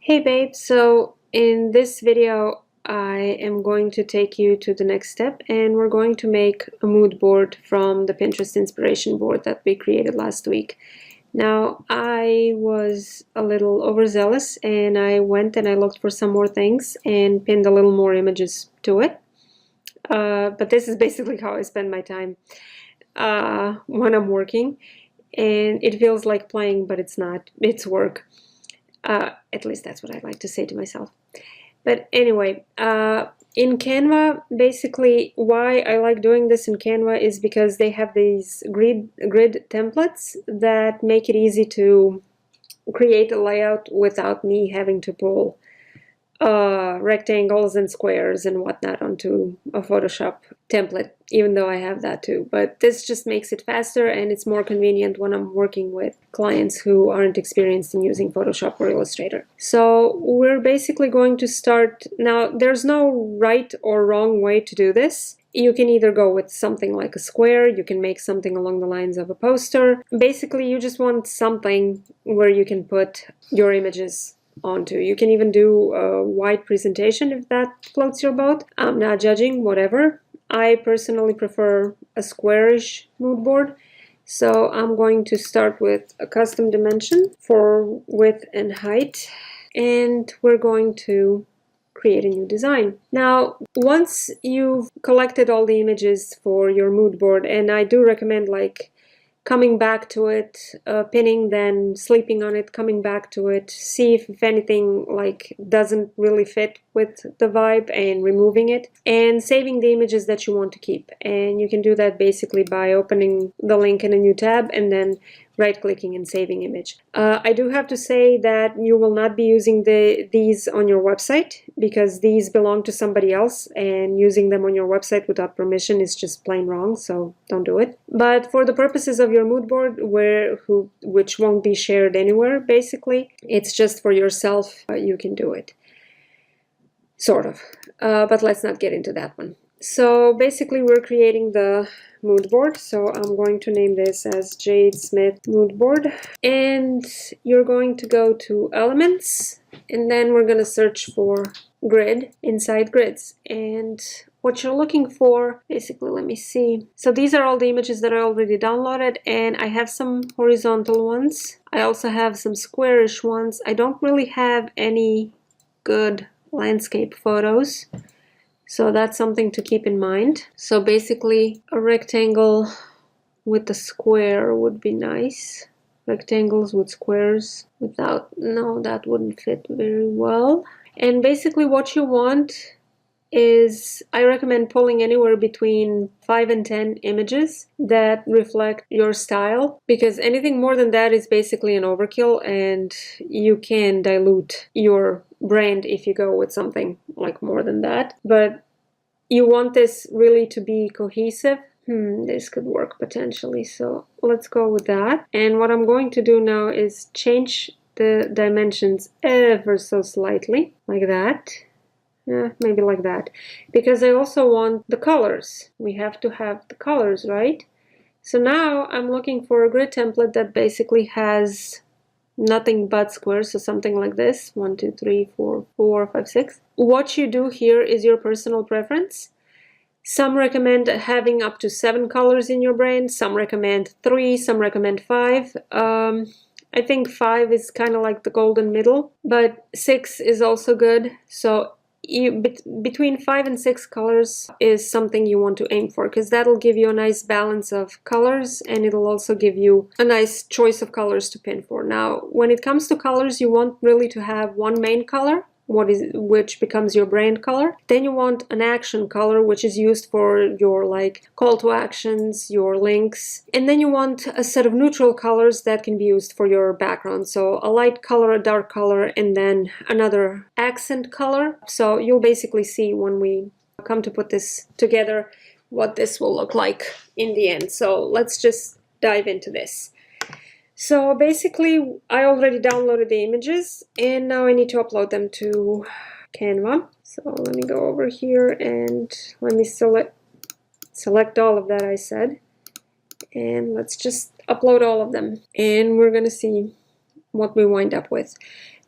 Hey babe, so in this video I am going to take you to the next step and we're going to make a mood board from the Pinterest inspiration board that we created last week. Now I was a little overzealous and I went and I looked for some more things and pinned a little more images to it. But this is basically how I spend my time when I'm working, and it feels like playing, but it's not. It's work. At least that's what I like to say to myself. But anyway, in Canva, basically why I like doing this in Canva is because they have these grid templates that make it easy to create a layout without me having to pull rectangles and squares and whatnot onto a Photoshop template, even though I have that too. But this just makes it faster and it's more convenient when I'm working with clients who aren't experienced in using Photoshop or Illustrator. So we're basically going to start. Now, there's no right or wrong way to do this. You can either go with something like a square, you can make something along the lines of a poster. Basically, you just want something where you can put your images onto. You can even do a wide presentation if that floats your boat. I'm not judging, whatever. I personally prefer a squarish mood board, so I'm going to start with a custom dimension for width and height, and we're going to create a new design. Now, once you've collected all the images for your mood board, and I do recommend like coming back to it, pinning, then sleeping on it, coming back to it, see if anything like doesn't really fit with the vibe and removing it, and saving the images that you want to keep. And you can do that basically by opening the link in a new tab and then right-clicking and saving image. I do have to say that you will not be using these on your website because these belong to somebody else, and using them on your website without permission is just plain wrong, so don't do it. But for the purposes of your mood board, which won't be shared anywhere, basically, it's just for yourself, you can do it. Sort of. But let's not get into that one. So basically we're creating the mood board, so I'm going to name this as Jade Smith mood board, and you're going to go to elements and then we're going to search for grid inside grids. And what you're looking for, basically, let me see, so these are all the images that I already downloaded, and I have some horizontal ones, I also have some squarish ones. I don't really have any good landscape photos, so that's something to keep in mind. So basically a rectangle with a square would be nice. Rectangles with squares without, no, that wouldn't fit very well. And basically what you want is, I recommend pulling anywhere between 5 and 10 images that reflect your style, because anything more than that is basically an overkill and you can dilute your brand if you go with something like more than that. But you want this really to be cohesive. This could work potentially, so let's go with that. And what I'm going to do now is change the dimensions ever so slightly, like that. Maybe like that, because I also want the colors. We have to have the colors, right? So now I'm looking for a grid template that basically has nothing but squares, so something like this: 1, 2, 3, 4, 4, 5, 6. What you do here is your personal preference. Some recommend having up to 7 colors in your brand, some recommend 3, some recommend 5. I think 5 is kind of like the golden middle, but 6 is also good. So between 5 and 6 colors is something you want to aim for, because that'll give you a nice balance of colors and it'll also give you a nice choice of colors to pin for. Now, when it comes to colors, you want really to have one main color, which becomes your brand color. Then you want an action color, which is used for your like call to actions, your links. And then you want a set of neutral colors that can be used for your background. So a light color, a dark color, and then another accent color. So you'll basically see when we come to put this together what this will look like in the end. So let's just dive into this. So basically, I already downloaded the images and now I need to upload them to Canva. So let me go over here and let me select all of that I said. And let's just upload all of them. And we're going to see what we wind up with.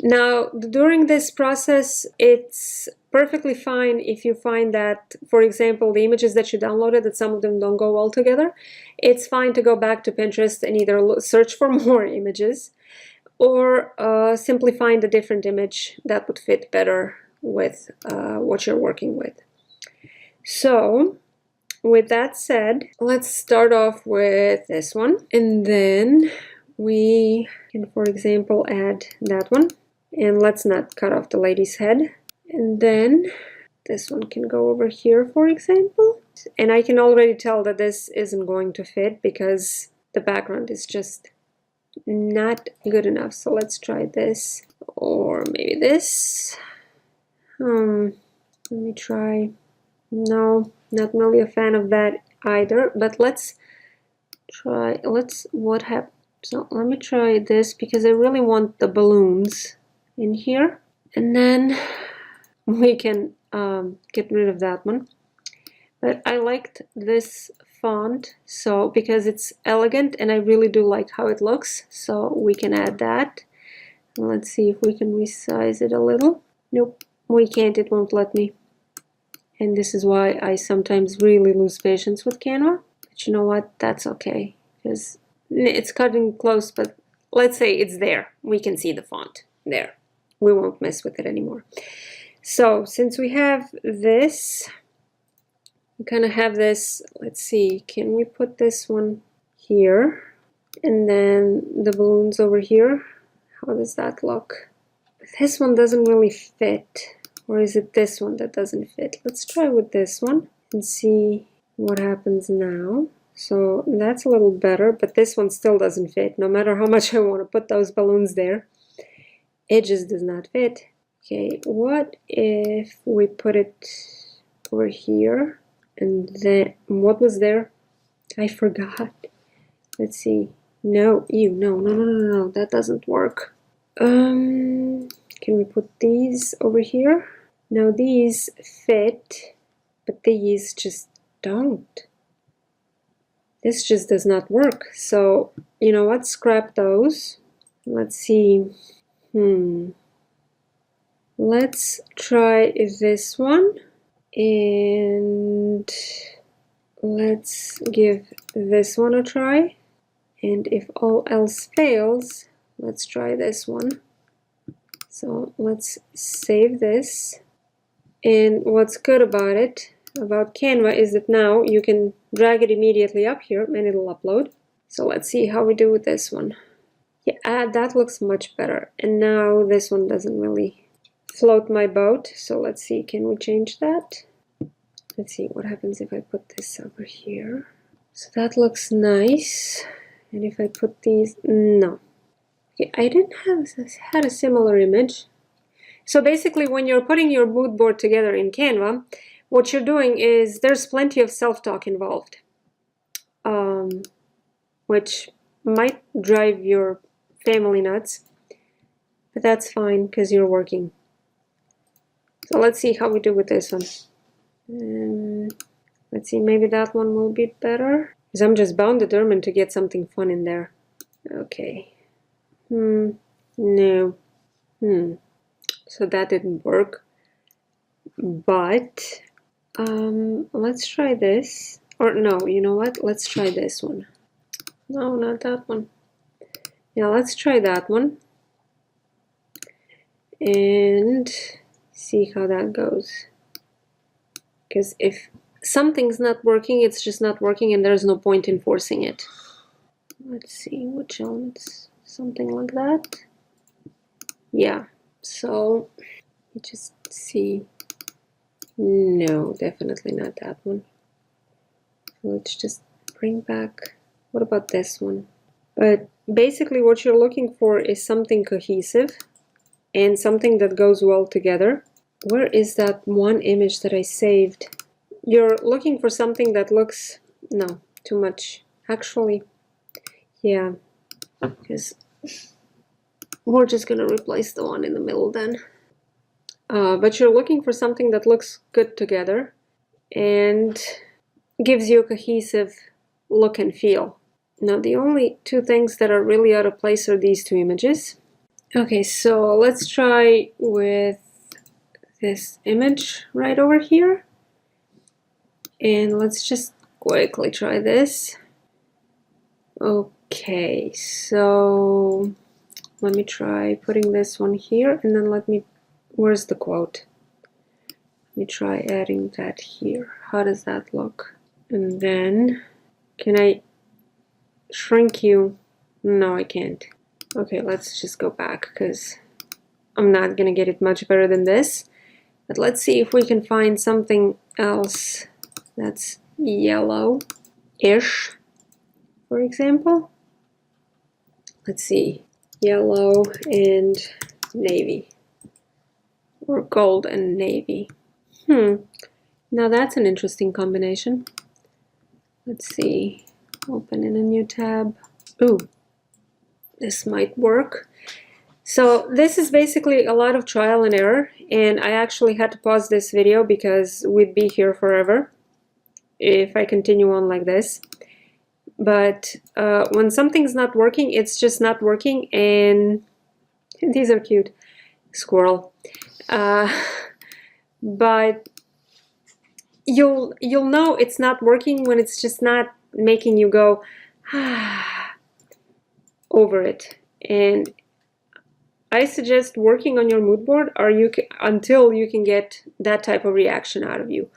Now, during this process, it's perfectly fine if you find that, for example, the images that you downloaded, that some of them don't go well together. It's fine to go back to Pinterest and either search for more images or simply find a different image that would fit better with what you're working with. So, with that said, let's start off with this one, and then we can, for example, add that one. And let's not cut off the lady's head. And then this one can go over here, for example. And I can already tell that this isn't going to fit because the background is just not good enough. So let's try this, or maybe this. Let me try. No, not really a fan of that either, but let's try, what happened? So let me try this because I really want the balloons in here, and then we can get rid of that one. But I liked this font, so because it's elegant and I really do like how it looks, so we can add that. Let's see if we can resize it a little. Nope, we can't, it won't let me. And this is why I sometimes really lose patience with Canva. But you know what, that's okay, because it's cutting close, but let's say it's there. We can see the font there. We won't mess with it anymore. So since we have this, we kind of have this, let's see, can we put this one here? And then the balloons over here. How does that look? This one doesn't really fit. Or is it this one that doesn't fit? Let's try with this one and see what happens now. So that's a little better, but this one still doesn't fit. No matter how much I want to put those balloons there, it just does not fit. Okay, what if we put it over here? And then, what was there? I forgot. Let's see. No, no, that doesn't work. Can we put these over here? Now these fit, but these just don't. This just does not work. So, you know what? Scrap those. Let's see. Let's try this one. And let's give this one a try. And if all else fails, let's try this one. So let's save this. And what's good about it, about Canva, is that now you can drag it immediately up here and it'll upload. So let's see how we do with this one. Yeah, that looks much better. And now this one doesn't really float my boat. So let's see, can we change that? Let's see what happens if I put this over here. So that looks nice. And if I put these, no. Okay, I had a similar image. So basically, when you're putting your mood board together in Canva, what you're doing is there's plenty of self-talk involved, which might drive your family nuts, but that's fine because you're working. So let's see how we do with this one. Let's see, maybe that one will be better, because I'm just bound determined to get something fun in there. Okay. No. So that didn't work. But let's try this. Or no, you know what? Let's try this one. No, not that one. Yeah, let's try that one. And see how that goes. Because if something's not working, it's just not working, and there's no point in forcing it. Let's see, which elements? Something like that. Yeah. So, you just see, no, definitely not that one. Let's just bring back, what about this one? But basically what you're looking for is something cohesive and something that goes well together. Where is that one image that I saved? You're looking for something that looks, no, too much. Actually, yeah, because we're just going to replace the one in the middle then. But you're looking for something that looks good together and gives you a cohesive look and feel. Now the only two things that are really out of place are these two images. Okay, so let's try with this image right over here. And let's just quickly try this. Okay, so let me try putting this one here, and then where's the quote? Let me try adding that here. How does that look? And then, can I shrink you? No, I can't. Okay, let's just go back because I'm not gonna get it much better than this. But let's see if we can find something else that's yellow-ish, for example. Let's see, yellow and navy, or gold and navy. Now that's an interesting combination. Let's see, open in a new tab. Ooh, this might work. So this is basically a lot of trial and error, and I actually had to pause this video because we'd be here forever if I continue on like this. But when something's not working, it's just not working, and these are cute. Squirrel. But you'll know it's not working when it's just not making you go over it. And I suggest working on your mood board, or until you can get that type of reaction out of you,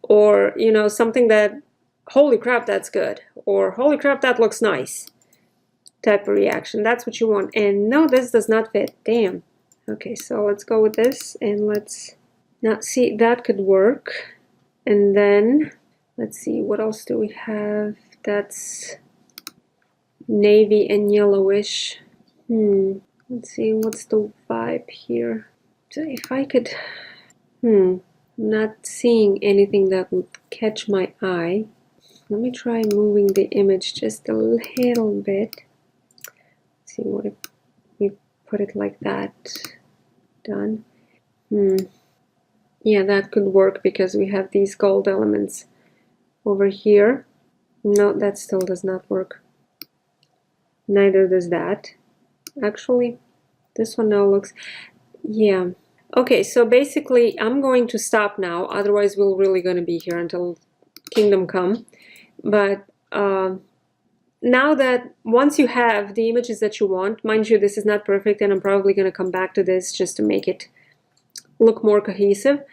or you know, something that, holy crap, that's good, or holy crap, that looks nice type of reaction. That's what you want. And no, this does not fit. Damn. Okay, so let's go with this, and let's now see, that could work. And then let's see, what else do we have that's navy and yellowish? Let's see, what's the vibe here? So if I could, I'm not seeing anything that would catch my eye. Let me try moving the image just a little bit. Let's see what if we put it like that. Done. Yeah, that could work because we have these gold elements over here. No, that still does not work. Neither does that. Actually, this one now looks, yeah. Okay, so basically I'm going to stop now, otherwise we're really going to be here until Kingdom Come. But now that once you have the images that you want, mind you, this is not perfect, and I'm probably going to come back to this just to make it look more cohesive.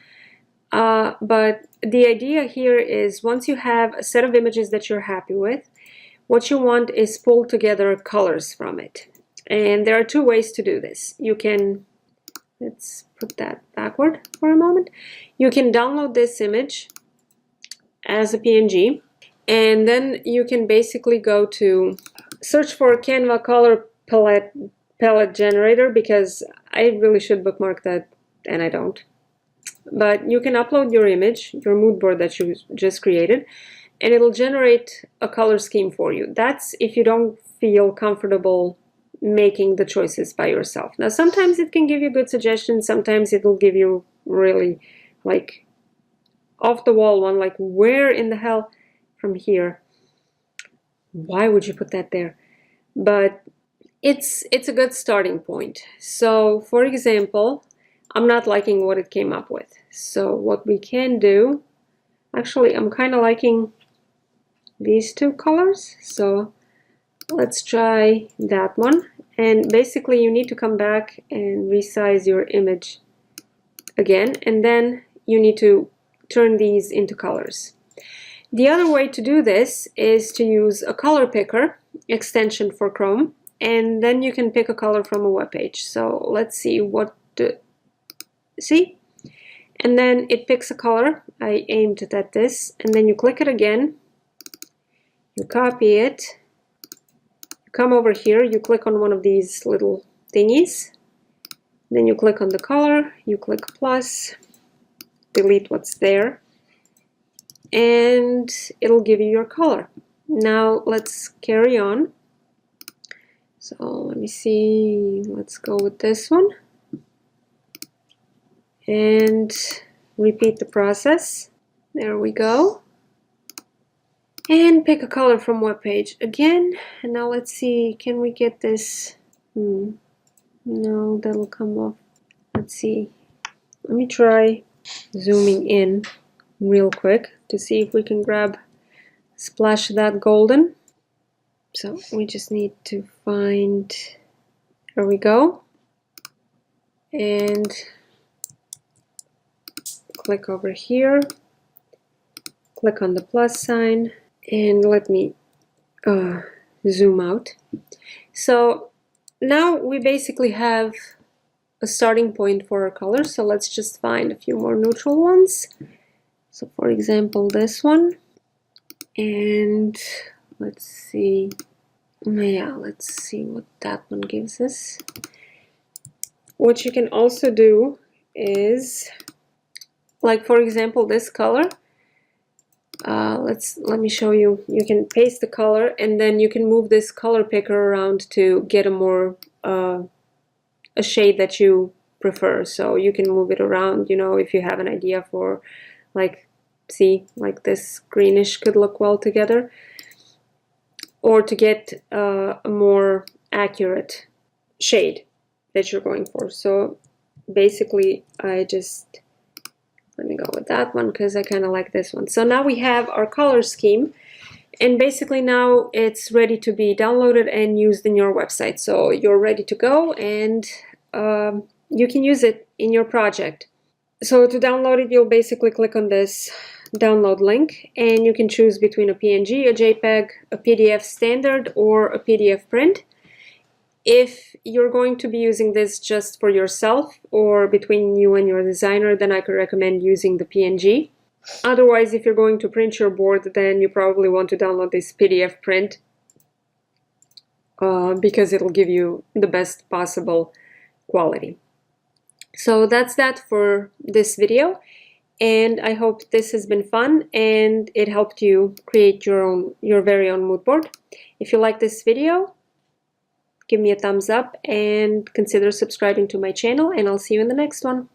But the idea here is, once you have a set of images that you're happy with, what you want is pull together colors from it. And there are two ways to do this. You can, let's put that backward for a moment. You can download this image as a PNG, and then you can basically go to search for Canva color palette generator, because I really should bookmark that and I don't. But you can upload your image, your mood board that you just created, and it'll generate a color scheme for you. That's if you don't feel comfortable making the choices by yourself. Now, sometimes it can give you good suggestions, sometimes it'll give you really like off the wall one, like, where in the hell from here? Why would you put that there? But it's a good starting point. So for example, I'm not liking what it came up with. So what we can do, actually I'm kind of liking these two colors, so let's try that one. And basically you need to come back and resize your image again, and then you need to turn these into colors. The other way to do this is to use a color picker extension for Chrome, and then you can pick a color from a web page. So let's see what see, and then it picks a color. I aimed it at this, and then you click it again, you copy it, you come over here, you click on one of these little thingies, then you click on the color, you click plus, delete what's there, and it'll give you your color. Now let's carry on. So let me see, let's go with this one and repeat the process. There we go. And pick a color from web page again. And now let's see, can we get this? No, that'll come off. Let's see. Let me try zooming in real quick to see if we can splash that golden. So we just need to find, there we go, and click over here, click on the plus sign, and let me zoom out. So now we basically have a starting point for our colors, so let's just find a few more neutral ones. So for example, this one, and let's see, yeah, let's see what that one gives us. What you can also do is, like for example, this color, let me show you. You can paste the color and then you can move this color picker around to get a more a shade that you prefer. So you can move it around, you know, if you have an idea for, like, see, like this greenish could look well together, or to get a more accurate shade that you're going for. So basically let me go with that one because I kind of like this one. So now we have our color scheme, and basically now it's ready to be downloaded and used in your website. So you're ready to go, and you can use it in your project. So to download it, you'll basically click on this download link, and you can choose between a PNG, a JPEG, a PDF standard, or a PDF print. If you're going to be using this just for yourself or between you and your designer, then I could recommend using the PNG. Otherwise, if you're going to print your board, then you probably want to download this PDF print because it'll give you the best possible quality. So that's that for this video, and I hope this has been fun and it helped you create your very own mood board. If you like this video, give me a thumbs up and consider subscribing to my channel, and I'll see you in the next one.